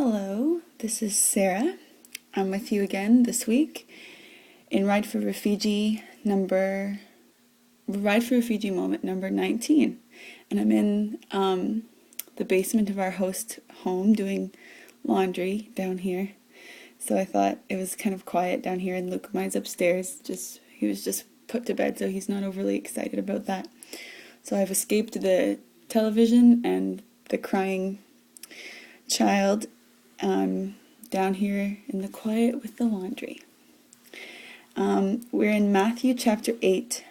Hello, this is Sarah. I'm with you again this week in Ride4Rufiji moment number 19. And I'm in the basement of our host home doing laundry down here. So I thought it was kind of quiet down here, and Luke, mine's upstairs. He was just put to bed, so he's not overly excited about that. So I've escaped the television and the crying child. Down here in the quiet with the laundry. We're in Matthew chapter 8,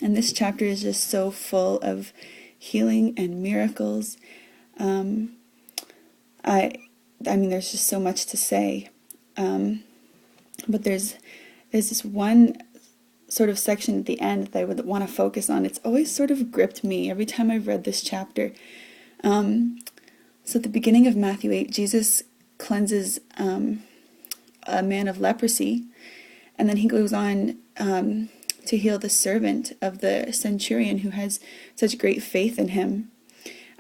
and this chapter is just so full of healing and miracles. I mean, there's just so much to say, but there's this one sort of section at the end that I would want to focus on. It's always sort of gripped me every time I've read this chapter. So at the beginning of Matthew 8, Jesus cleanses a man of leprosy, and then he goes on to heal the servant of the centurion who has such great faith in him.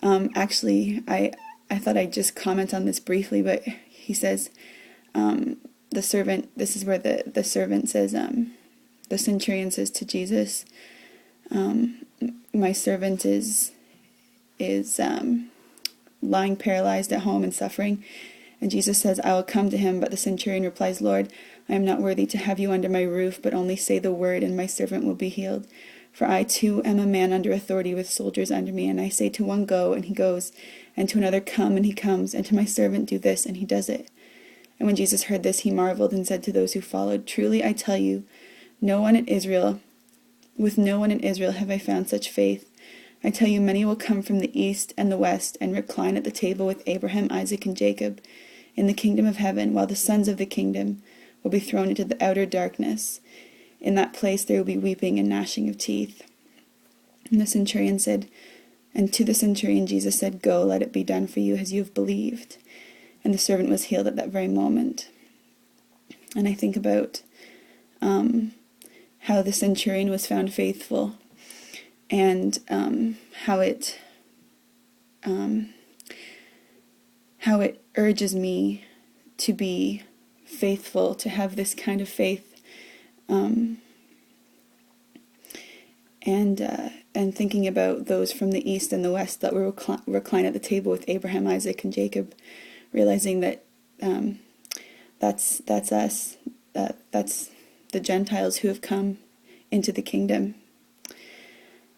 Actually, I thought I'd just comment on this briefly, but he says, the servant, this is where the servant says, the centurion says to Jesus, my servant is lying paralyzed at home and suffering. And Jesus says, I will come to him. But the centurion replies, Lord, I am not worthy to have you under my roof, but only say the word, and my servant will be healed. For I too am a man under authority with soldiers under me, and I say to one, go, and he goes, and to another, come, and he comes, and to my servant, do this, and he does it. And when Jesus heard this, he marveled and said to those who followed, truly I tell you, with no one in Israel have I found such faith. I tell you, many will come from the east and the west and recline at the table with Abraham, Isaac, and Jacob in the kingdom of heaven, while the sons of the kingdom will be thrown into the outer darkness. In that place there will be weeping and gnashing of teeth. And to the centurion Jesus said, go, let it be done for you as you have believed. And the servant was healed at that very moment. And I think about how the centurion was found faithful, and how it urges me to be faithful, to have this kind of faith, and thinking about those from the east and the west that will recline at the table with Abraham, Isaac, and Jacob, realizing that that's us, that's the Gentiles who have come into the kingdom.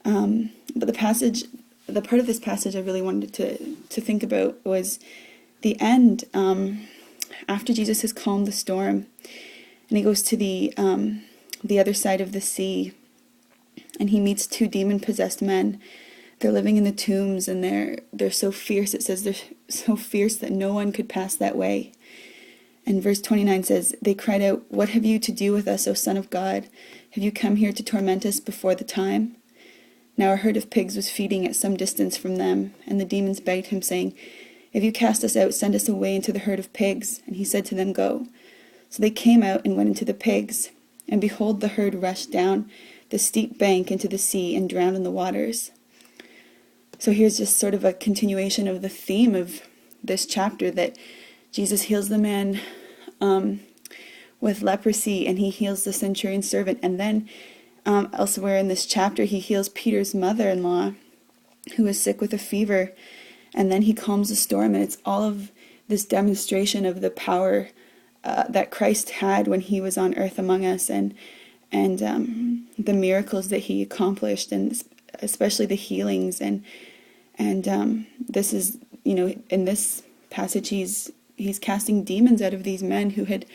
But the part of this passage I really wanted to think about was the end, after Jesus has calmed the storm, and he goes to the other side of the sea, and he meets two demon-possessed men. They're living in the tombs, and they're so fierce. It says they're so fierce that no one could pass that way. And verse 29 says, they cried out, what have you to do with us, O Son of God? Have you come here to torment us before the time? Now a herd of pigs was feeding at some distance from them, and the demons begged him, saying, if you cast us out, send us away into the herd of pigs. And he said to them, go. So they came out and went into the pigs. And behold, the herd rushed down the steep bank into the sea and drowned in the waters. So here's just sort of a continuation of the theme of this chapter, that Jesus heals the man with leprosy, and he heals the centurion servant. And then elsewhere in this chapter, he heals Peter's mother-in-law, who is sick with a fever. And then he calms the storm, and it's all of this demonstration of the power that Christ had when he was on earth among us, and the miracles that he accomplished, and especially the healings. And this is, in this passage, he's casting demons out of these men who had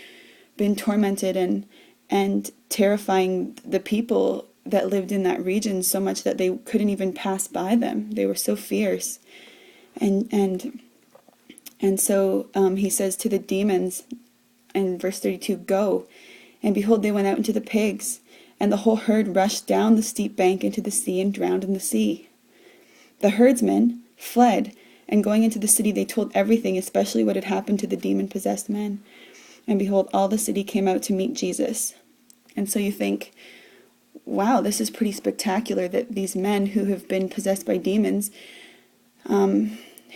been tormented and terrifying the people that lived in that region so much that they couldn't even pass by them. They were so fierce. And so he says to the demons in verse 32, go. And behold, they went out into the pigs, and the whole herd rushed down the steep bank into the sea and drowned in the sea. The herdsmen fled, and going into the city, they told everything, especially what had happened to the demon-possessed men. And behold, all the city came out to meet Jesus. And so you think, wow, this is pretty spectacular, that these men who have been possessed by demons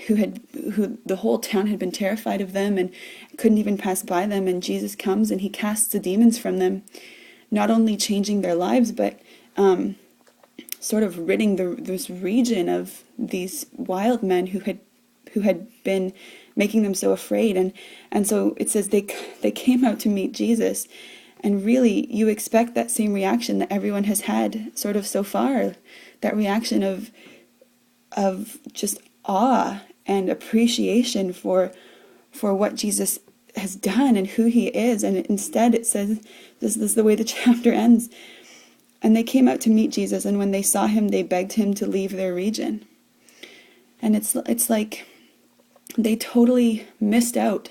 who the whole town had been terrified of them and couldn't even pass by them. And Jesus comes and he casts the demons from them, not only changing their lives, but sort of ridding this region of these wild men who had been making them so afraid. And so it says they came out to meet Jesus. And really, you expect that same reaction that everyone has had sort of so far, that reaction of just awe and appreciation for what Jesus has done and who he is. And instead it says, this is the way the chapter ends, and they came out to meet Jesus, and when they saw him, they begged him to leave their region. And it's like they totally missed out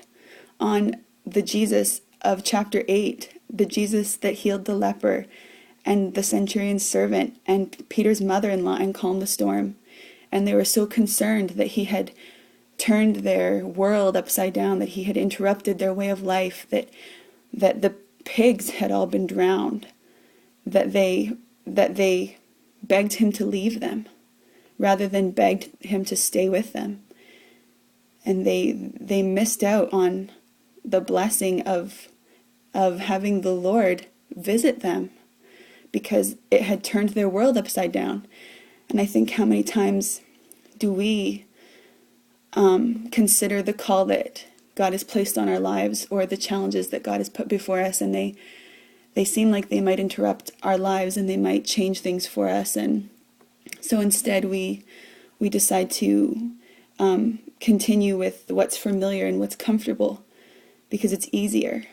on the Jesus of chapter 8, the Jesus that healed the leper and the centurion's servant and Peter's mother-in-law and calmed the storm. And they were so concerned that he had turned their world upside down, that he had interrupted their way of life, that the pigs had all been drowned, that they begged him to leave them rather than begged him to stay with them. And they missed out on the blessing of having the Lord visit them because it had turned their world upside down. And I think, how many times do we consider the call that God has placed on our lives, or the challenges that God has put before us, and they seem like they might interrupt our lives and they might change things for us. And so instead we decide to continue with what's familiar and what's comfortable because it's easier.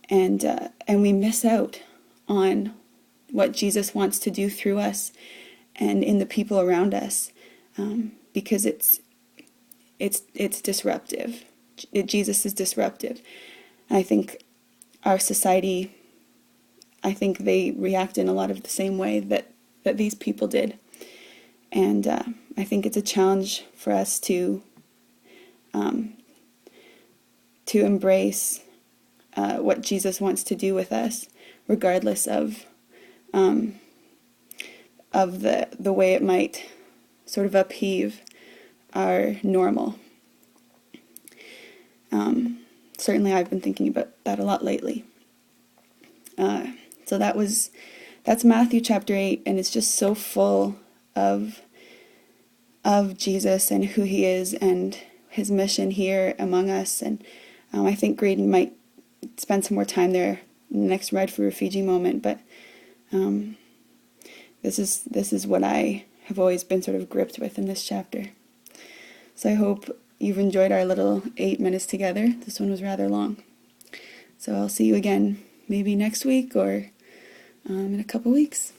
And we miss out on what Jesus wants to do through us and in the people around us, because it's disruptive. Jesus is disruptive. And I think our society, I think they react in a lot of the same way that these people did. And I think it's a challenge for us to embrace what Jesus wants to do with us, regardless of the way it might sort of upheave our normal. Certainly I've been thinking about that a lot lately. So that's Matthew chapter 8, and it's just so full of Jesus and who he is and his mission here among us. And I think Graydon might spend some more time there in the next Ride4Rufiji moment, but this is what I have always been sort of gripped with in this chapter. So I hope you've enjoyed our little 8 minutes together. This one was rather long. So I'll see you again maybe next week or in a couple weeks.